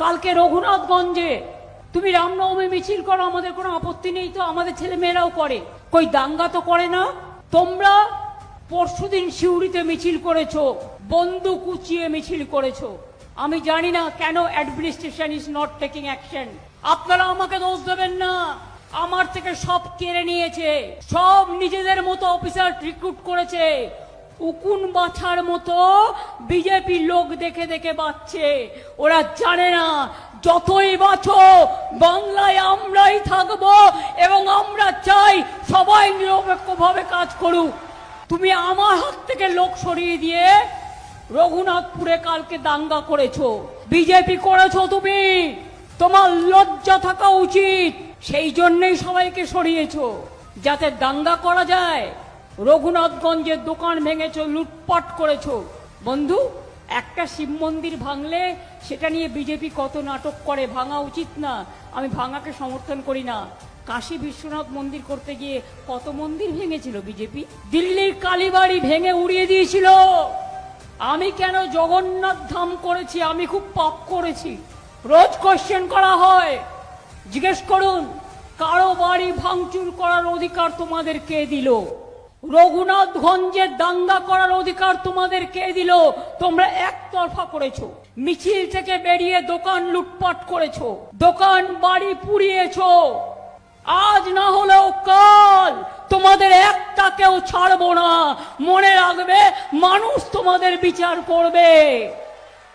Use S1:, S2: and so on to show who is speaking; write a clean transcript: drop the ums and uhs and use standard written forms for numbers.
S1: কালকে রঘুনাথগঞ্জে তুমি রামনবমী মিছিল করো, আমাদের কোনো আপত্তি নেই, তো আমাদের ছেলে মেয়েরাও করে, কই দাঙ্গা তো করে না। তোমরা পরশুদিন সিউড়িতে মিছিল করেছো, বন্দুক উঁচিয়ে মিছিল করেছো। আমি জানি না কেন administration is not taking action. আপনারা আমাকে দোষ দেবেন না, আমার থেকে সব কেড়ে নিয়েছে, সব নিজেদের মতো অফিসার রিক্রুট করেছে, উকুন বাছার মতো বিজেপি লোক দেখে দেখে বাঁচছে। ওরা জানে না যতই বাঁচো বাংলায় আমরাই থাকবো, এবং আমরা চাই সবাই নিরপেক্ষভাবে কাজ করুক। তুমি আমার হাত থেকে লোক সরিয়ে দিয়ে রঘুনাথপুরে কালকে দাঙ্গা করেছো, বিজেপি করেছো তুমি, তোমার লজ্জা থাকা উচিত। সেই জন্যই সবাইকে সরিয়েছো যাতে দাঙ্গা করা যায়। রঘুনাথগঞ্জের দোকান ভেঙেছো, লুটপাট করেছো। বন্ধু, একটা শিব মন্দির ভাঙলে সেটা নিয়ে বিজেপি কত নাটক করে, ভাঙা উচিত না। আমি ভাঙাকে সমর্থন করি না। কাশী বিশ্বনাথ মন্দির করতে গিয়ে কত মন্দির ভেঙেছিল বিজেপি। দিল্লির কালীবাড়ি ভেঙে উড়িয়ে দিয়েছিল। আমি কেন জগন্নাথ ধাম করেছি? আমি খুব পাপ করেছি। রোজ কোশ্চেন করা হয়, জিজ্ঞেস করুন কারো বাড়ি ভাঙচুর করার অধিকার তোমাদের কে দিল? রঘুনাথগঞ্জে দাঙ্গা করার অধিকার তোমাদের কে দিল? তোমরা একতরফা করেছো, মিছিল থেকে বেরিয়ে দোকান লুটপাট করেছো, দোকান বাড়ি পুড়িয়েছো। আজ না হলেও কাল তোমাদের একটাকেও ছাড়বো না। মনে রাখবে, মানুষ তোমাদের বিচার করবে।